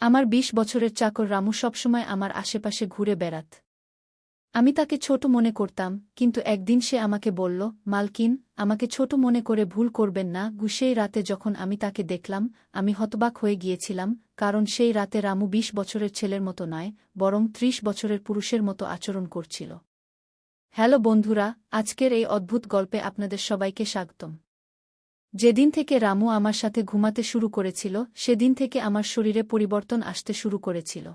আমার ২০ বছরের চাকর রামু সবসময় আমার আশেপাশে ঘুরে বেড়াত। আমি তাকে ছোট মনে করতাম, কিন্তু একদিন সে আমাকে বলল, মালকিন, আমাকে ছোট মনে করে ভুল করবেন না। সেই রাতে যখন আমি তাকে দেখলাম, আমি হতবাক হয়ে গিয়েছিলাম, কারণ সেই রাতে রামু ২০ বছরের ছেলের মতো নয়, বরং ৩০ বছরের পুরুষের মতো আচরণ করছিল। হ্যালো বন্ধুরা, আজকের এই অদ্ভুত গল্পে আপনাদের সবাইকে স্বাগতম। যেদিন থেকে রামু আমার সাথে ঘুমাতে শুরু করেছিল, সেদিন থেকে আমার শরীরে পরিবর্তন আসতে শুরু করেছিল।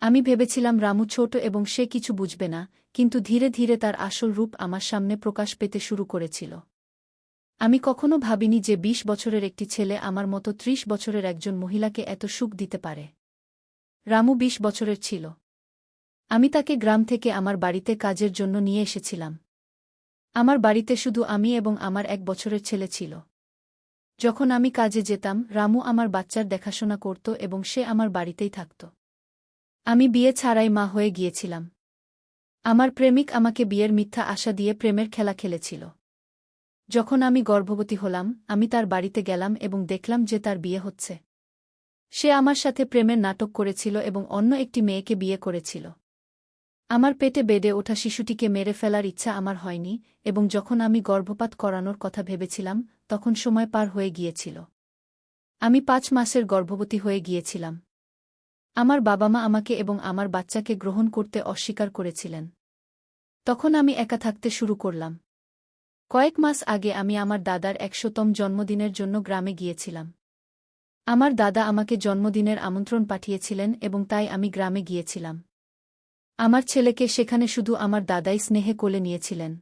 আমি ভেবেছিলাম রামু ছোট এবং সে কিছু বুঝবে না, কিন্তু ধীরে ধীরে তার আসল রূপ আমার সামনে প্রকাশ পেতে শুরু করেছিল। আমি কখনো ভাবিনি যে ২০ বছরের একটি ছেলে আমার মতো ৩০ বছরের একজন মহিলাকে এত সুখ দিতে পারে। রামু ২০ বছরের ছিল। আমি তাকে গ্রাম থেকে আমার বাড়িতে কাজের জন্য নিয়ে এসেছিলাম। আমার বাড়িতে শুধু আমি এবং আমার ১ বছরের ছেলে ছিল। যখন আমি কাজে যেতাম, রামু আমার বাচ্চার দেখাশোনা করত এবং সে আমার বাড়িতেই থাকত। আমি বিয়ে ছাড়াই মা হয়ে গিয়েছিলাম। আমার প্রেমিক আমাকে বিয়ের মিথ্যা আশা দিয়ে প্রেমের খেলা খেলেছিল। যখন আমি গর্ভবতী হলাম, আমি তার বাড়িতে গেলাম এবং দেখলাম যে তার বিয়ে হচ্ছে। সে আমার সাথে প্রেমের নাটক করেছিল এবং অন্য একটি মেয়েকে বিয়ে করেছিল। আমার পেটে বেডে ওঠা শিশুটিকে মেরে ফেলার ইচ্ছা আমার হয়নি, এবং যখন আমি গর্ভপাত করানোর কথা ভেবেছিলাম, তখন সময় পার হয়ে গিয়েছিল। আমি ৫ মাসের গর্ভবতী হয়ে গিয়েছিলাম। আমার বাবা-মা আমাকে এবং আমার বাচ্চাকে গ্রহণ করতে অস্বীকার করেছিলেন। তখন আমি একা থাকতে শুরু করলাম। কয়েক মাস আগে আমি আমার দাদার ১০০তম জন্মদিনের জন্য গ্রামে গিয়েছিলাম। আমার দাদা আমাকে জন্মদিনের আমন্ত্রণ পাঠিয়েছিলেন এবং তাই আমি গ্রামে গিয়েছিলাম। আমার ছেলেকে সেখানে শুধু আমার দাদাই স্নেহে কোলে নিয়েছিলেন।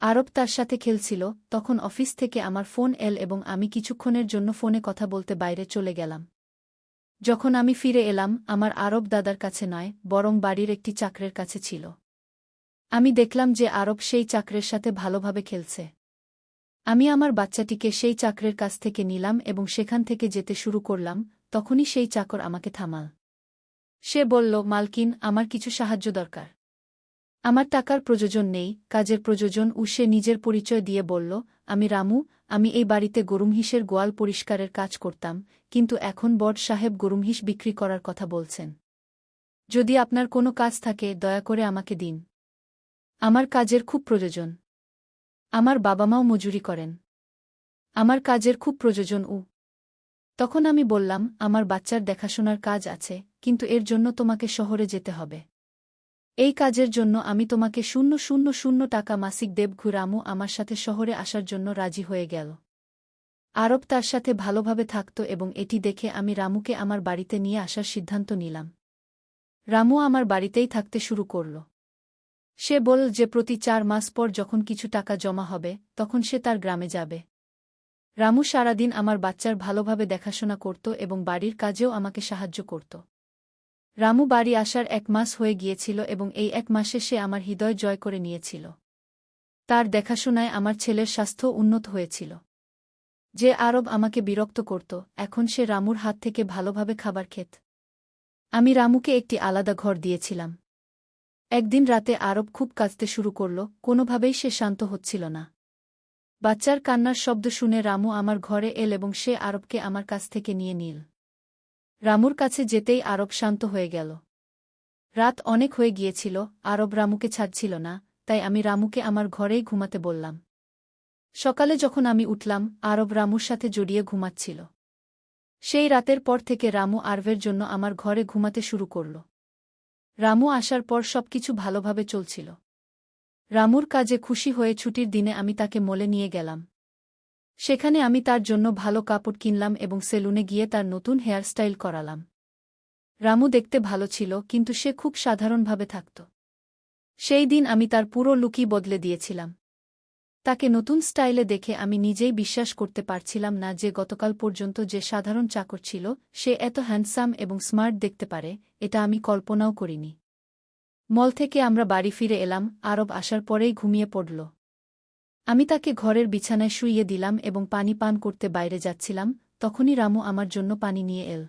আরব তার সাথে খেলছিল। তখন অফিস থেকে আমার ফোন এল এবং আমি কিছুক্ষণের জন্য ফোনে কথা বলতে বাইরে চলে গেলাম। যখন আমি ফিরে এলাম, আমার আরব দাদার কাছে নয়, বরং বাড়ির একটি চাকরের কাছে ছিল। আমি দেখলাম যে আরব সেই চাকরের সাথে ভালোভাবে খেলছে। আমি আমার বাচ্চাটিকে সেই চাকরের কাছ থেকে নিলাম এবং সেখান থেকে যেতে শুরু করলাম, তখনই সেই চাকর আমাকে থামাল। সে বলল, মালকিন, আমার কিছু সাহায্য দরকার। আমার টাকার প্রয়োজন নেই, কাজের প্রয়োজন। সে নিজের পরিচয় দিয়ে বলল, আমি রামু, আমি এই বাড়িতে গরুমহিষের গোয়াল পরিষ্কারের কাজ করতাম, কিন্তু এখন বড় সাহেব গরুমহিষ বিক্রি করার কথা বলছেন। যদি আপনার কোনো কাজ থাকে, দয়া করে আমাকে দিন। আমার কাজের খুব প্রয়োজন। আমার বাবা-মাও মজুরি করেন। আমার কাজের খুব প্রয়োজন। তখন আমি বললাম, আমার বাচ্চার দেখাশোনার কাজ আছে, কিন্তু এর জন্য তোমাকে শহরে যেতে হবে। এই কাজের জন্য আমি তোমাকে ০০০ টাকা মাসিক দেব। রামু আমার সাথে শহরে আসার জন্য রাজি হয়ে গেল। আরব তার সাথে ভালোভাবে থাকত এবং এটি দেখে আমি রামুকে আমার বাড়িতে নিয়ে আসার সিদ্ধান্ত নিলাম। রামু আমার বাড়িতেই থাকতে শুরু করল। সে বলল যে প্রতি ৪ মাস পর যখন কিছু টাকা জমা হবে, তখন সে তার গ্রামে যাবে। রামু সারাদিন আমার বাচ্চার ভালোভাবে দেখাশোনা করত এবং বাড়ির কাজেও আমাকে সাহায্য করত। রামু বাড়ি আসার ১ মাস হয়ে গিয়েছিল এবং এই ১ মাসে সে আমার হৃদয় জয় করে নিয়েছিল। তার দেখাশোনায় আমার ছেলের স্বাস্থ্য উন্নত হয়েছিল। যে আরব আমাকে বিরক্ত করত, এখন সে রামুর হাত থেকে ভালোভাবে খাবার খেত। আমি রামুকে একটি আলাদা ঘর দিয়েছিলাম। একদিন রাতে আরব খুব কাঁদতে শুরু করল, কোনোভাবেই সে শান্ত হচ্ছিল না। বাচ্চার কান্নার শব্দ শুনে রামু আমার ঘরে এল এবং সে আরবকে আমার কাছ থেকে নিয়ে নিল। রামুর কাছে যেতেই আরব শান্ত হয়ে গেল। রাত অনেক হয়ে গিয়েছিল, আরব রামুকে ছাড়ছিল না, তাই আমি রামুকে আমার ঘরেই ঘুমাতে বললাম। সকালে যখন আমি উঠলাম, আরব রামুর সাথে জড়িয়ে ঘুমাচ্ছিল। সেই রাতের পর থেকে রামু আরবের জন্য আমার ঘরে ঘুমাতে শুরু করল। রামু আসার পর সবকিছু ভালোভাবে চলছিল। রামুর কাজে খুশি হয়ে ছুটির দিনে আমি তাকে মলে নিয়ে গেলাম। সেখানে আমি তার জন্য ভালো কাপড় কিনলাম এবং সেলুনে গিয়ে তার নতুন হেয়ারস্টাইল করালাম। রামু দেখতে ভালো ছিল, কিন্তু সে খুব সাধারণভাবে থাকত। সেই দিন আমি তার পুরো লুকই বদলে দিয়েছিলাম। তাকে নতুন স্টাইলে দেখে আমি নিজেই বিশ্বাস করতে পারছিলাম না যে গতকাল পর্যন্ত যে সাধারণ চাকর ছিল, সে এত হ্যান্ডসাম এবং স্মার্ট দেখতে পারে, এটা আমি কল্পনাও করিনি। মল থেকে আমরা বাড়ি ফিরে এলাম, আরব আসার পরেই ঘুমিয়ে পড়ল। আমি তাকে ঘরের বিছানায় শুইয়ে দিলাম এবং পানি পান করতে বাইরে যাচ্ছিলাম, তখনই রামু আমার জন্য পানি নিয়ে এল।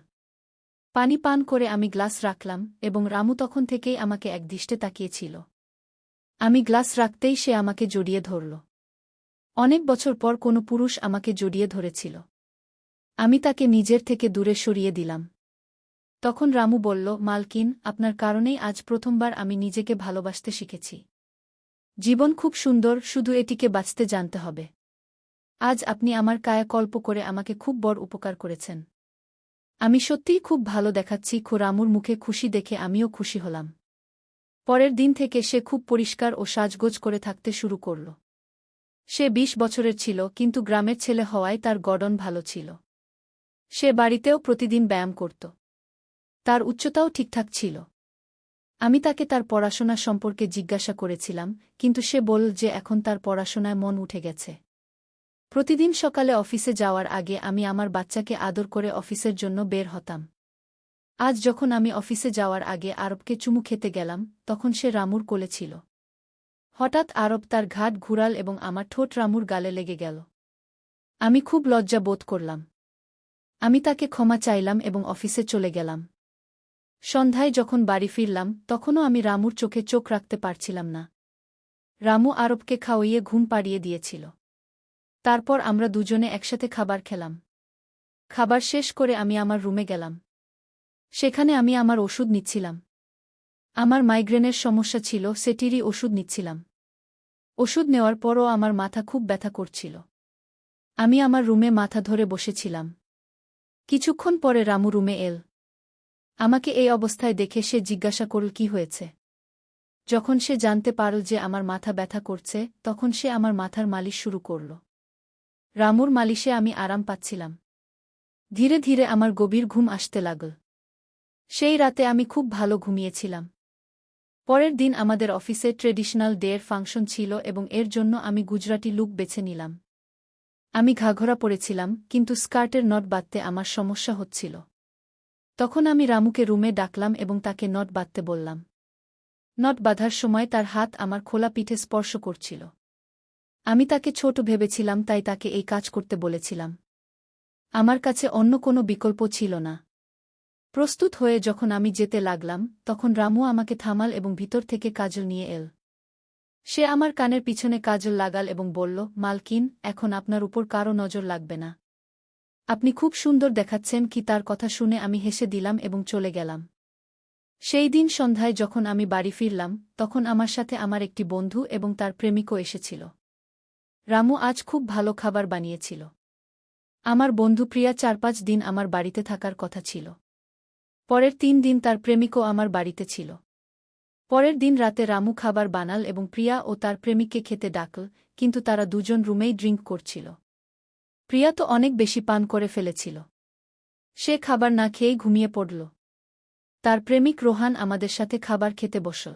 পানি পান করে আমি গ্লাস রাখলাম এবং রামু তখন থেকেই আমাকে একদৃষ্টে তাকিয়েছিল। আমি গ্লাস রাখতেই সে আমাকে জড়িয়ে ধরল। অনেক বছর পর কোনো পুরুষ আমাকে জড়িয়ে ধরেছিল। আমি তাকে নিজের থেকে দূরে সরিয়ে দিলাম। তখন রামু বলল, মালকিন, আপনার কারণেই আজ প্রথমবার আমি নিজেকে ভালোবাসতে শিখেছি। জীবন খুব সুন্দর, শুধু এটিকে বাঁচতে জানতে হবে। আজ আপনি আমার কায়াকল্প করে আমাকে খুব বড় উপকার করেছেন। আমি সত্যিই খুব ভালো দেখাচ্ছি। রামুর মুখে খুশি দেখে আমিও খুশি হলাম। পরের দিন থেকে সে খুব পরিষ্কার ও সাজগোজ করে থাকতে শুরু করল। সে ২০ বছরের ছিল, কিন্তু গ্রামের ছেলে হওয়ায় তার গড়ন ভালো ছিল। সে বাড়িতেও প্রতিদিন ব্যায়াম করত। তার উচ্চতাও ঠিকঠাক ছিল। আমি তাকে তার পড়াশোনা সম্পর্কে জিজ্ঞাসা করেছিলাম, কিন্তু সে বলল যে এখন তার পড়াশোনায় মন উঠে গেছে। প্রতিদিন সকালে অফিসে যাওয়ার আগে আমি আমার বাচ্চাকে আদর করে অফিসের জন্য বের হতাম। আজ যখন আমি অফিসে যাওয়ার আগে আরবকে চুমু খেতে গেলাম, তখন সে রামুর কোলে ছিল। হঠাৎ আরব তার ঘাট ঘুরাল এবং আমার ঠোঁট রামুর গালে লেগে গেল। আমি খুব লজ্জা বোধ করলাম। আমি তাকে ক্ষমা চাইলাম এবং অফিসে চলে গেলাম। সন্ধ্যায় যখন বাড়ি ফিরলাম, তখনও আমি রামুর চোখে চোখ রাখতে পারছিলাম না। রামু আরবকে খাওয়িয়ে ঘুম পাড়িয়ে দিয়েছিল। তারপর আমরা দুজনে একসাথে খাবার খেলাম। খাবার শেষ করে আমি আমার রুমে গেলাম। সেখানে আমি আমার ওষুধ নিচ্ছিলাম। আমার মাইগ্রেনের সমস্যা ছিল, সেটিরই ওষুধ নিচ্ছিলাম। ওষুধ নেওয়ার পরও আমার মাথা খুব ব্যথা করছিল। আমি আমার রুমে মাথা ধরে বসেছিলাম। কিছুক্ষণ পরে রামু রুমে এল। আমাকে এই অবস্থায় দেখে সে জিজ্ঞাসা করল কি হয়েছে। যখন সে জানতে পারল যে আমার মাথা ব্যথা করছে, তখন সে আমার মাথার মালিশ শুরু করল। রামুর মালিশে আমি আরাম পাচ্ছিলাম। ধীরে ধীরে আমার গভীর ঘুম আসতে লাগল। সেই রাতে আমি খুব ভালো ঘুমিয়েছিলাম। পরের দিন আমাদের অফিসে ট্রেডিশনাল ডের ফাংশন ছিল এবং এর জন্য আমি গুজরাটি লুক বেছে নিলাম। আমি ঘাঘরা পরেছিলাম, কিন্তু স্কার্টের নট বাঁধতে আমার সমস্যা হচ্ছিল। তখন আমি রামুকে রুমে ডাকলাম এবং তাকে নট বাঁধতে বললাম। নট বাঁধার সময় তার হাত আমার খোলা পিঠে স্পর্শ করছিল। আমি তাকে ছোট ভেবেছিলাম, তাই তাকে এই কাজ করতে বলেছিলাম। আমার কাছে অন্য কোনো বিকল্প ছিল না। প্রস্তুত হয়ে যখন আমি যেতে লাগলাম, তখন রামু আমাকে থামাল এবং ভিতর থেকে কাজল নিয়ে এল। সে আমার কানের পিছনে কাজল লাগাল এবং বলল, মালকিন, এখন আপনার উপর কারও নজর লাগবে না। আপনি খুব সুন্দর দেখাচ্ছেন। কি তার কথা শুনে আমি হেসে দিলাম এবং চলে গেলাম। সেই দিন সন্ধ্যায় যখন আমি বাড়ি ফিরলাম, তখন আমার সাথে আমার একটি বন্ধু এবং তার প্রেমিকও এসেছিল। রামু আজ খুব ভালো খাবার বানিয়েছিল। আমার বন্ধু প্রিয়া ৪-৫ দিন আমার বাড়িতে থাকার কথা ছিল। পরের ৩ দিন তার প্রেমিকও আমার বাড়িতে ছিল। পরের দিন রাতে রামু খাবার বানাল এবং প্রিয়া ও তার প্রেমিককে খেতে ডাকল, কিন্তু তারা দুজন রুমেই ড্রিঙ্ক করছিল। প্রিয়া তো অনেক বেশি পান করে ফেলেছিল। সে খাবার না খেয়েই ঘুমিয়ে পড়ল। তার প্রেমিক রোহান আমাদের সাথে খাবার খেতে বসল।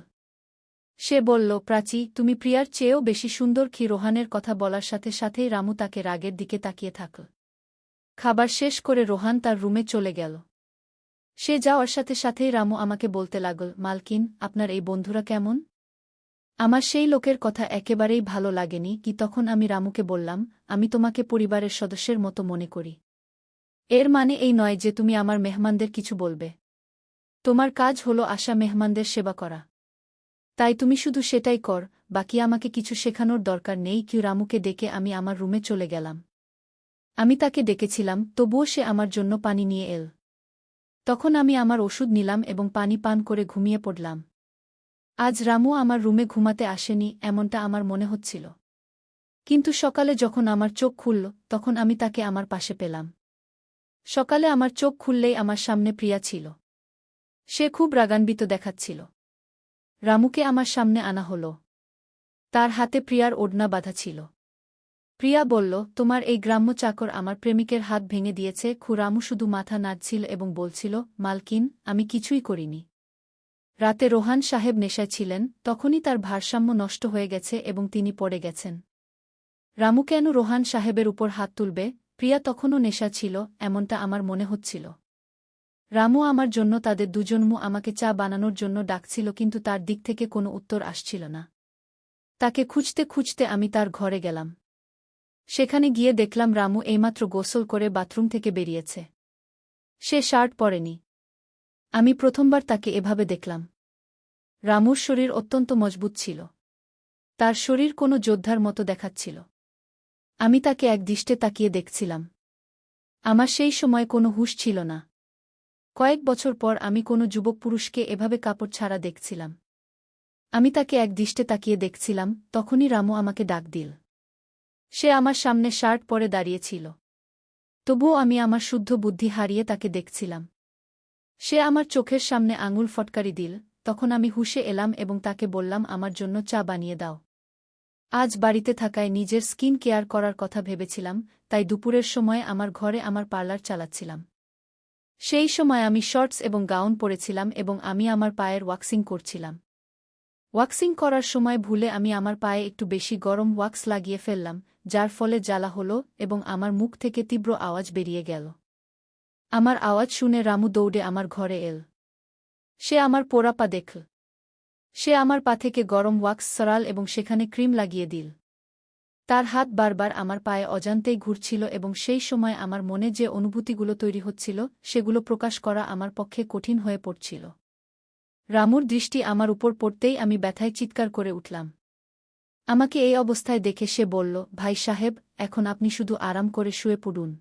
সে বলল, প্রাচী, তুমি প্রিয়ার চেয়েও বেশি সুন্দর। কি রোহানের কথা বলার সাথে সাথেই রামু তাকে রাগের দিকে তাকিয়ে থাকল। খাবার শেষ করে রোহান তার রুমে চলে গেল। সে যাওয়ার সাথে সাথেই রামু আমাকে বলতে লাগল, মালকিন, আপনার এই বন্ধুরা কেমন? আমার সেই লোকের কথা একেবারেই ভালো লাগেনি। কি তখন আমি রামুকে বললাম, আমি তোমাকে পরিবারের সদস্যের মতো মনে করি। এর মানে এই নয় যে তুমি আমার মেহমানদের কিছু বলবে। তোমার কাজ হলো আসা মেহমানদের সেবা করা। তাই তুমি শুধু সেটাই কর, বাকি আমাকে কিছু শেখানোর দরকার নেই। কি রামুকে ডেকে আমি আমার রুমে চলে গেলাম। আমি তাকে ডেকেছিলাম, তবুও সে আমার জন্য পানি নিয়ে এল। তখন আমি আমার ওষুধ নিলাম এবং পানি পান করে ঘুমিয়ে পড়লাম। আজ রামু আমার রুমে ঘুমাতে আসেনি, এমনটা আমার মনে হচ্ছিল। কিন্তু সকালে যখন আমার চোখ খুলল, তখন আমি তাকে আমার পাশে পেলাম। সকালে আমার চোখ খুললেই আমার সামনে প্রিয়া ছিল। সে খুব রাগান্বিত দেখাচ্ছিল। রামুকে আমার সামনে আনা হল। তার হাতে প্রিয়ার ওড়না বাঁধা ছিল। প্রিয়া বলল, তোমার এই গ্রাম্য চাকর আমার প্রেমিকের হাত ভেঙে দিয়েছে। রামু শুধু মাথা নাড়ছিল এবং বলছিল, মালকিন, আমি কিছুই করিনি। রাতে রোহান সাহেব নেশায় ছিলেন, তখনই তার ভারসাম্য নষ্ট হয়ে গেছে এবং তিনি পড়ে গেছেন। রামু কেন রোহান সাহেবের উপর হাত তুলবে? প্রিয়া তখনও নেশা ছিল, এমনটা আমার মনে হচ্ছিল। রামু আমার জন্য তাদের দুজনমু আমাকে চা বানানোর জন্য ডাকছিল, কিন্তু তার দিক থেকে কোনো উত্তর আসছিল না। তাকে খুঁজতে খুঁজতে আমি তার ঘরে গেলাম। সেখানে গিয়ে দেখলাম রামু এইমাত্র গোসল করে বাথরুম থেকে বেরিয়েছে। সে শার্ট পরেনি। আমি প্রথমবার তাকে এভাবে দেখলাম। রামুর শরীর অত্যন্ত মজবুত ছিল। তার শরীর কোনো যোদ্ধার মতো দেখাচ্ছিল। আমি তাকে একদৃষ্টে তাকিয়ে দেখছিলাম। আমার সেই সময় কোনো হুঁশ ছিল না। কয়েক বছর পর আমি কোনো যুবক পুরুষকে এভাবে কাপড় ছাড়া দেখছিলাম। আমি তাকে একদৃষ্টে তাকিয়ে দেখছিলাম, তখনই রামু আমাকে ডাক দিল। সে আমার সামনে শার্ট পরে দাঁড়িয়েছিল। তবুও আমি আমার শুদ্ধ বুদ্ধি হারিয়ে তাকে দেখছিলাম। সে আমার চোখের সামনে আঙুল ফটকারি দিল, তখন আমি হুঁশে এলাম এবং তাকে বললাম, আমার জন্য চা বানিয়ে দাও। আজ বাড়িতে থাকায় নিজের স্কিন কেয়ার করার কথা ভেবেছিলাম, তাই দুপুরের সময় আমার ঘরে আমার পার্লার চালাচ্ছিলাম। সেই সময় আমি শর্টস এবং গাউন পরেছিলাম এবং আমি আমার পায়ের ওয়াক্সিং করছিলাম। ওয়াক্সিং করার সময় ভুলে আমি আমার পায়ে একটু বেশি গরম ওয়াক্স লাগিয়ে ফেললাম, যার ফলে জ্বালা হলো এবং আমার মুখ থেকে তীব্র আওয়াজ বেরিয়ে গেল। আমার আওয়াজ শুনে রামু দৌড়ে আমার ঘরে এল। সে আমার পোড়া পা দেখল। সে আমার পা থেকে গরম ওয়াক্স সরাল এবং সেখানে ক্রিম লাগিয়ে দিল। তার হাত বারবার আমার পায়ে অজান্তেই ঘুরছিল এবং সেই সময় আমার মনে যে অনুভূতিগুলো তৈরি হচ্ছিল সেগুলো প্রকাশ করা আমার পক্ষে কঠিন হয়ে পড়ছিল। রামুর দৃষ্টি আমার উপর পড়তেই আমি ব্যথায় চিৎকার করে উঠলাম। আমাকে এই অবস্থায় দেখে সে বলল, ভাই সাহেব, এখন আপনি শুধু আরাম করে শুয়ে পড়ুন।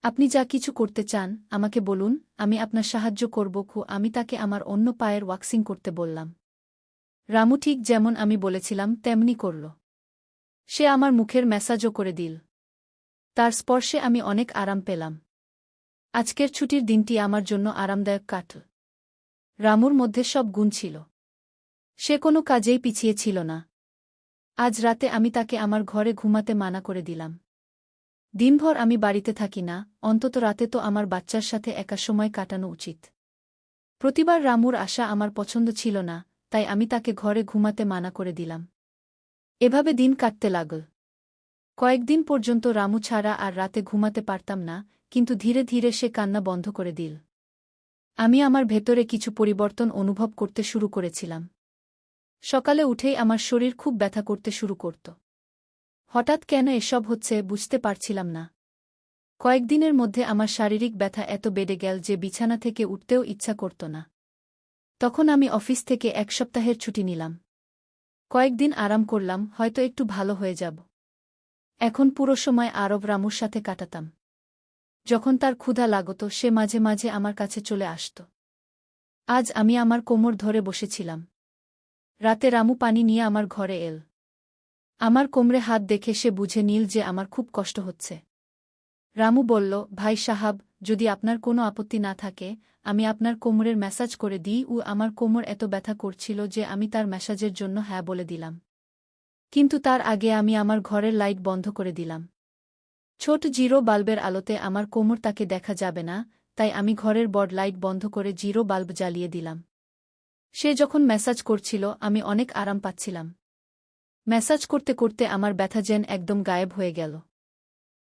আপনি যা কিছু করতে চান আমাকে বলুন, আমি আপনার সাহায্য করব। আমি তাকে আমার অন্য পায়ের ওয়াক্সিং করতে বললাম। রামু ঠিক যেমন আমি বলেছিলাম তেমনি করল। সে আমার মুখের ম্যাসাজও করে দিল। তার স্পর্শে আমি অনেক আরাম পেলাম। আজকের ছুটির দিনটি আমার জন্য আরামদায়ক কাটল। রামুর মধ্যে সব গুণ ছিল। সে কোনো কাজেই পিছিয়ে ছিল না। আজ রাতে আমি তাকে আমার ঘরে ঘুমাতে মানা করে দিলাম। দিনভর আমি বাড়িতে থাকি না, অন্তত রাতে তো আমার বাচ্চার সাথে একা সময় কাটানো উচিত। প্রতিবার রামুর আশা আমার পছন্দ ছিল না, তাই আমি তাকে ঘরে ঘুমাতে মানা করে দিলাম। এভাবে দিন কাটতে লাগল। কয়েকদিন পর্যন্ত রামু ছাড়া আর রাতে ঘুমাতে পারতাম না, কিন্তু ধীরে ধীরে সে কান্না বন্ধ করে দিল। আমি আমার ভেতরে কিছু পরিবর্তন অনুভব করতে শুরু করেছিলাম। সকালে উঠেই আমার শরীর খুব ব্যথা করতে শুরু করত। হঠাৎ কেন এসব হচ্ছে বুঝতে পারছিলাম না। কয়েকদিনের মধ্যে আমার শারীরিক ব্যথা এত বেড়ে গেল যে বিছানা থেকে উঠতেও ইচ্ছা করত না। তখন আমি অফিস থেকে 1 সপ্তাহের ছুটি নিলাম। কয়েকদিন আরাম করলাম, হয়তো একটু ভালো হয়ে যাব। এখন পুরো সময় আরব রামুর সাথে কাটাতাম। যখন তার ক্ষুধা লাগত সে মাঝে মাঝে আমার কাছে চলে আসত। আজ আমি আমার কোমর ধরে বসেছিলাম। রাতে রামু পানি নিয়ে আমার ঘরে এল। আমার কোমরে হাত দেখে সে বুঝে নিল যে আমার খুব কষ্ট হচ্ছে। রামু বলল, ভাই সাহাব, যদি আপনার কোনো আপত্তি না থাকে আমি আপনার কোমরের ম্যাসাজ করে দিই। আমার কোমর এত ব্যথা করছিল যে আমি তার ম্যাসাজের জন্য হ্যাঁ বলে দিলাম। কিন্তু তার আগে আমি আমার ঘরের লাইট বন্ধ করে দিলাম। ছোট জিরো বাল্বের আলোতে আমার কোমর তাকে দেখা যাবে না, তাই আমি ঘরের বড় লাইট বন্ধ করে জিরো বাল্ব জ্বালিয়ে দিলাম। সে যখন ম্যাসাজ করছিল আমি অনেক আরাম পাচ্ছিলাম। ম্যাসাজ করতে করতে আমার ব্যথা যেন একদম গায়েব হয়ে গেল।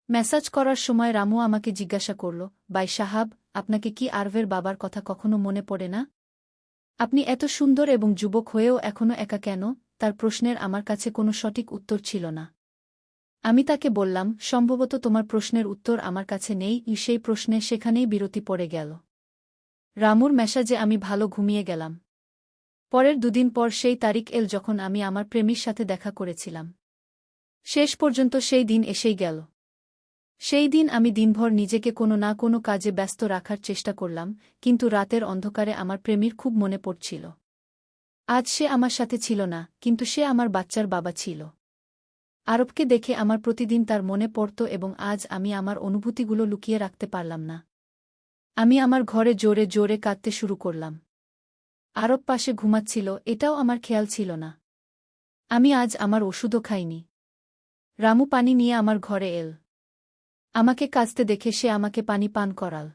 ম্যাসাজ করার সময় রামু আমাকে জিজ্ঞাসা করল, ভাই সাহাব, আপনাকে কি আরভের বাবার কথা কখনো মনে পড়ে না? আপনি এত সুন্দর এবং যুবক হয়েও এখনো একা কেন? তার প্রশ্নের আমার কাছে কোনো সঠিক উত্তর ছিল না। আমি তাকে বললাম, সম্ভবত তোমার প্রশ্নের উত্তর আমার কাছে নেই। সেই প্রশ্নে সেখানেই বিরতি পড়ে গেল। রামুর মেসাজে আমি ভালো ঘুমিয়ে গেলাম। পরের 2 দিন পর সেই তারিখ এল যখন আমি আমার প্রেমীর সাথে দেখা করেছিলাম। শেষ পর্যন্ত সেই দিন এসেই গেল। সেই দিন আমি দিনভর নিজেকে কোনো না কোনো কাজে ব্যস্ত রাখার চেষ্টা করলাম, কিন্তু রাতের অন্ধকারে আমার প্রেমীর খুব মনে পড়ছিল। আজ সে আমার সাথে ছিল না, কিন্তু সে আমার বাচ্চার বাবা ছিল। আরবকে দেখে আমার প্রতিদিন তার মনে পড়ত এবং আজ আমি আমার অনুভূতিগুলো লুকিয়ে রাখতে পারলাম না। আমি আমার ঘরে জোরে জোরে কাঁদতে শুরু করলাম। আরব পাশে ঘুমাচ্ছিল, এটাও আমার খেয়াল ছিল না। আমি আজ আমার ওষুধও খাইনি। রামু পানি নিয়ে আমার ঘরে এল। আমাকে কাঁদতে দেখে সে আমাকে পানি পান করাল।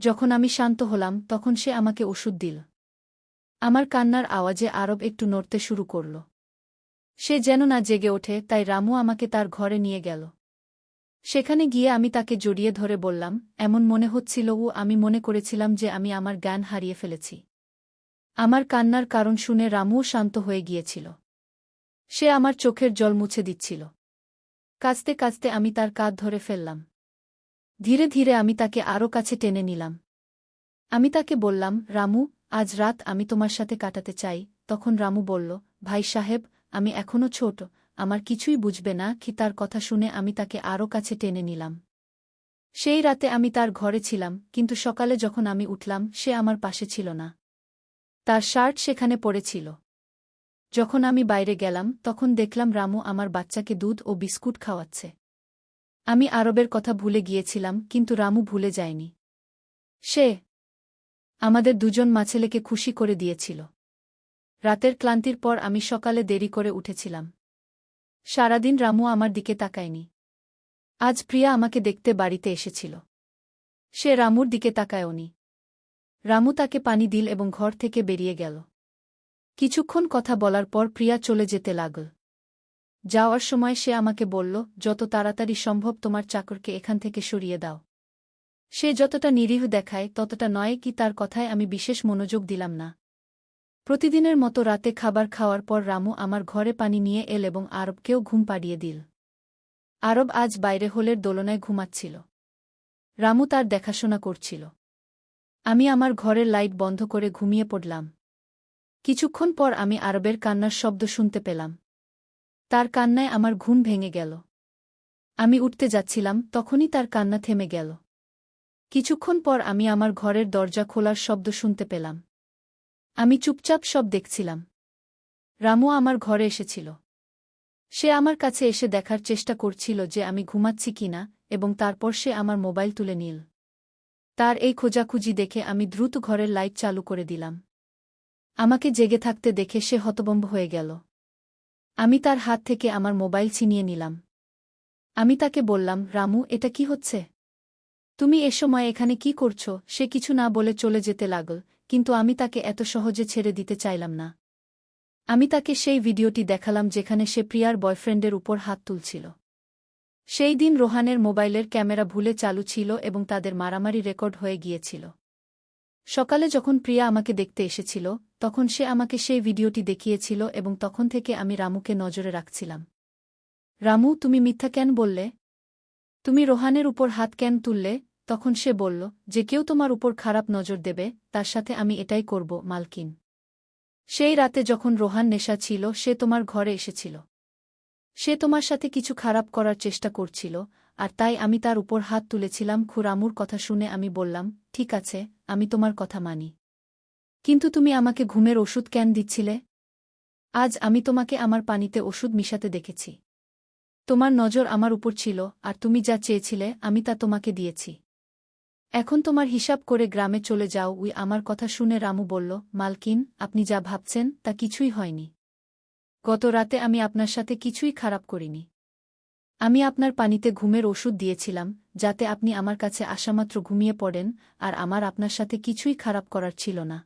যখন আমি শান্ত হলাম তখন সে আমাকে ওষুধ দিল। আমার কান্নার আওয়াজে আরব একটু নড়তে শুরু করল। সে যেন না জেগে ওঠে, তাই রামু আমাকে তার ঘরে নিয়ে গেল। সেখানে গিয়ে আমি তাকে জড়িয়ে ধরে বললাম, এমন মনে হচ্ছিল আমি মনে করেছিলাম যে আমি আমার জ্ঞান হারিয়ে ফেলেছি। আমার কান্নার কারণ শুনে রামুও শান্ত হয়ে গিয়েছিল। সে আমার চোখের জল মুছে দিচ্ছিল। কাঁদতে কাঁদতে আমি তার কাঁধ ধরে ফেললাম। ধীরে ধীরে আমি তাকে আরও কাছে টেনে নিলাম। আমি তাকে বললাম, রামু, আজ রাত আমি তোমার সাথে কাটাতে চাই। তখন রামু বলল, ভাই সাহেব, আমি এখনো ছোট, আমার কিছুই বুঝবে না। তার কথা শুনে আমি তাকে আরও কাছে টেনে নিলাম। সেই রাতে আমি তার ঘরে ছিলাম, কিন্তু সকালে যখন আমি উঠলাম সে আমার পাশে ছিল না। তার শার্ট সেখানে পড়েছিল। যখন আমি বাইরে গেলাম তখন দেখলাম রামু আমার বাচ্চাকে দুধ ও বিস্কুট খাওয়াচ্ছে। আমি আরবের কথা ভুলে গিয়েছিলাম, কিন্তু রামু ভুলে যায়নি। সে আমাদের দুজন মাছেলেকে খুশি করে দিয়েছিল। রাতের ক্লান্তির পর আমি সকালে দেরি করে উঠেছিলাম। সারাদিন রামু আমার দিকে তাকায়নি। আজ প্রিয়া আমাকে দেখতে বাড়িতে এসেছিল। সে রামুর দিকে তাকায়নি। রামু তাকে পানি দিল এবং ঘর থেকে বেরিয়ে গেল। কিছুক্ষণ কথা বলার পর প্রিয়া চলে যেতে লাগল। যাওয়ার সময় সে আমাকে বলল, যত তাড়াতাড়ি সম্ভব তোমার চাকরকে এখান থেকে সরিয়ে দাও। সে যতটা নিরীহ দেখায় ততটা নয় কি তার কথায় আমি বিশেষ মনোযোগ দিলাম না। প্রতিদিনের মতো রাতে খাবার খাওয়ার পর রামু আমার ঘরে পানি নিয়ে এল এবং আরবকেও ঘুম পাড়িয়ে দিল। আরব আজ বাইরে হোলের দোলনায় ঘুমাচ্ছিল। রামু তার দেখাশোনা করছিল। আমি আমার ঘরের লাইট বন্ধ করে ঘুমিয়ে পড়লাম। কিছুক্ষণ পর আমি আরবের কান্নার শব্দ শুনতে পেলাম। তার কান্নায় আমার ঘুম ভেঙে গেল। আমি উঠতে যাচ্ছিলাম, তখনই তার কান্না থেমে গেল। কিছুক্ষণ পর আমি আমার ঘরের দরজা খোলার শব্দ শুনতে পেলাম। আমি চুপচাপ সব দেখছিলাম। রামু আমার ঘরে এসেছিল। সে আমার কাছে এসে দেখার চেষ্টা করছিল যে আমি ঘুমাচ্ছি কিনা, এবং তারপর সে আমার মোবাইল তুলে নিল। তার এই খোঁজাখুঁজি দেখে আমি দ্রুত ঘরের লাইট চালু করে দিলাম। আমাকে জেগে থাকতে দেখে সে হতভম্ব হয়ে গেল। আমি তার হাত থেকে আমার মোবাইল ছিনিয়ে নিলাম। আমি তাকে বললাম, রামু, এটা কি হচ্ছে? তুমি এ সময় এখানে কি করছ? সে কিছু না বলে চলে যেতে লাগল, কিন্তু আমি তাকে এত সহজে ছেড়ে দিতে চাইলাম না। আমি তাকে সেই ভিডিওটি দেখালাম যেখানে সে প্রিয়ার বয়ফ্রেন্ডের উপর হাত তুলছিল। সেই দিন রোহানের মোবাইলের ক্যামেরা ভুলে চালু ছিল এবং তাদের মারামারি রেকর্ড হয়ে গিয়েছিল। সকালে যখন প্রিয়া আমাকে দেখতে এসেছিল তখন সে আমাকে সেই ভিডিওটি দেখিয়েছিল এবং তখন থেকে আমি রামুকে নজরে রাখছিলাম। রামু, তুমি মিথ্যা কেন বললে? তুমি রোহানের উপর হাত কেন তুললে? তখন সে বলল, যে কেউ তোমার উপর খারাপ নজর দেবে তার সাথে আমি এটাই করব, মালকিন। সেই রাতে যখন রোহান নেশা ছিল সে তোমার ঘরে এসেছিল। সে তোমার সাথে কিছু খারাপ করার চেষ্টা করছিল, আর তাই আমি তার উপর হাত তুলেছিলাম। রামুর কথা শুনে আমি বললাম, ঠিক আছে, আমি তোমার কথা মানি। কিন্তু তুমি আমাকে ঘুমের ওষুধ কেন দিচ্ছিলে? আজ আমি তোমাকে আমার পানিতে ওষুধ মিশাতে দেখেছি। তোমার নজর আমার উপর ছিল, আর তুমি যা চেয়েছিলে আমি তা তোমাকে দিয়েছি। এখন তোমার হিসাব করে গ্রামে চলে যাও। আমার কথা শুনে রামু বলল, মালকিন, আপনি যা ভাবছেন তা কিছুই হয়নি। গত রাতে আমি আপনার সাথে কিছুই খারাপ করিনি। আমি আপনার পানিতে ঘুমের ওষুধ দিয়েছিলাম যাতে আপনি আমার কাছে আসামাত্র ঘুমিয়ে পড়েন, আর আমার আপনার সাথে কিছুই খারাপ করার ছিল না।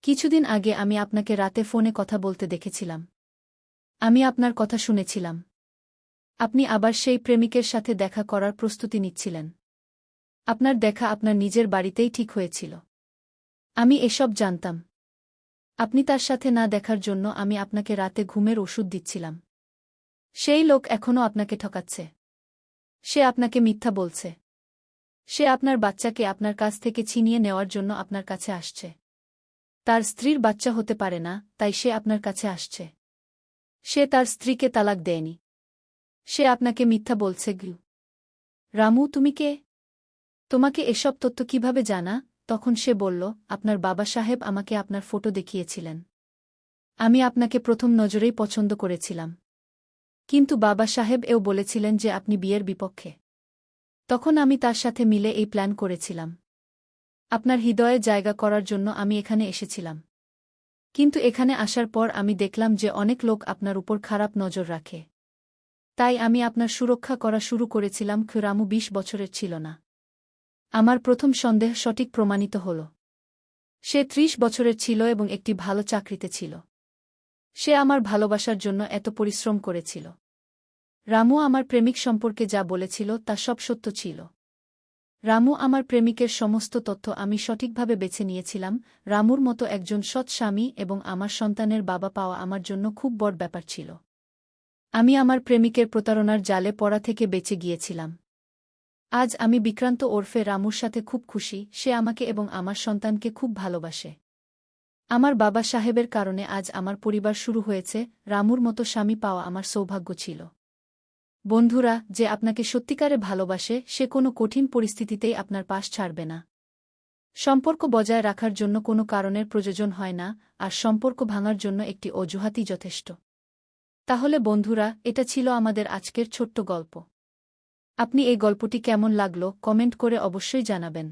কিছুদিন আগে আমি আপনাকে রাতে ফোনে কথা বলতে দেখেছিলাম। আমি আপনার কথা শুনেছিলাম। আপনি আবার সেই প্রেমিকের সাথে দেখা করার প্রস্তুতি নিচ্ছিলেন। আপনার দেখা আপনার নিজের বাড়িতেই ঠিক হয়েছিল। আমি এসব জানতাম। আপনি তার সাথে না দেখার জন্য আমি আপনাকে রাতে ঘুমের ওষুধ দিচ্ছিলাম। সেই লোক এখনও আপনাকে ঠকাচ্ছে। সে আপনাকে মিথ্যা বলছে। সে আপনার বাচ্চাকে আপনার কাছ থেকে ছিনিয়ে নেওয়ার জন্য আপনার কাছে আসছে। তার স্ত্রীর বাচ্চা হতে পারে না, তাই সে আপনার কাছে আসছে। সে তার স্ত্রীকে তালাক দেয়নি। সে আপনাকে মিথ্যা বলছে। রামু, তুমি কে? তোমাকে এসব তথ্য কিভাবে জানা? তখন সে বলল, আপনার বাবা সাহেব আমাকে আপনার ফটো দেখিয়েছিলেন। আমি আপনাকে প্রথম নজরেই পছন্দ করেছিলাম। কিন্তু বাবা সাহেব এও বলেছিলেন যে আপনি বিয়ের বিপক্ষে। তখন আমি তার সাথে মিলে এই প্ল্যান করেছিলাম। আপনার হৃদয়ে জায়গা করার জন্য আমি এখানে এসেছিলাম। কিন্তু এখানে আসার পর আমি দেখলাম যে অনেক লোক আপনার উপর খারাপ নজর রাখে। তাই আমি আপনার সুরক্ষা করা শুরু করেছিলাম। রামু ২০ বছরের ছিল না। আমার প্রথম সন্দেহ সঠিক প্রমাণিত হল। সে ৩০ বছরের ছিল এবং একটি ভালো চাকরিতে ছিল। সে আমার ভালোবাসার জন্য এত পরিশ্রম করেছিল। রামু আমার প্রেমিক সম্পর্কে যা বলেছিল তা সব সত্য ছিল। রামু আমার প্রেমিকের সমস্ত তথ্য আমি সঠিকভাবে বেছে নিয়েছিলাম। রামুর মতো একজন সৎ স্বামী এবং আমার সন্তানের বাবা পাওয়া আমার জন্য খুব বড় ব্যাপার ছিল। আমি আমার প্রেমিকের প্রতারণার জালে পড়া থেকে বেঁচে গিয়েছিলাম। আজ আমি বিক্রান্ত ওরফে রামুর সাথে খুব খুশি। সে আমাকে এবং আমার সন্তানকে খুব ভালোবাসে। আমার বাবা সাহেবের কারণে আজ আমার পরিবার শুরু হয়েছে। রামুর মতো স্বামী পাওয়া আমার সৌভাগ্য ছিল। বন্ধুরা, যে আপনাকে সত্যিকারে ভালোবাসে সে কোনো কঠিন পরিস্থিতিতেই আপনার পাশ ছাড়বে না। সম্পর্ক বজায় রাখার জন্য কোনো কারণের প্রয়োজন হয় না, আর সম্পর্ক ভাঙার জন্য একটি অজুহাতই যথেষ্ট। তাহলে বন্ধুরা, এটা ছিল আমাদের আজকের ছোট্ট গল্প। আপনি এই গল্পটি কেমন লাগলো কমেন্ট করে অবশ্যই জানাবেন।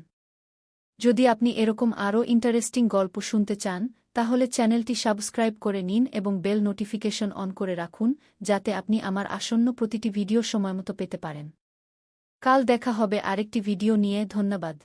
যদি আপনি এরকম আরও ইন্টারেস্টিং গল্প শুনতে চান, তাহলে চ্যানেলটি সাবস্ক্রাইব করে নিন এবং বেল নোটিফিকেশন অন করে রাখুন, যাতে আপনি আমার আসন্ন প্রতিটি ভিডিও সময়মতো পেতে পারেন। কাল দেখা হবে আরেকটি ভিডিও নিয়ে। ধন্যবাদ।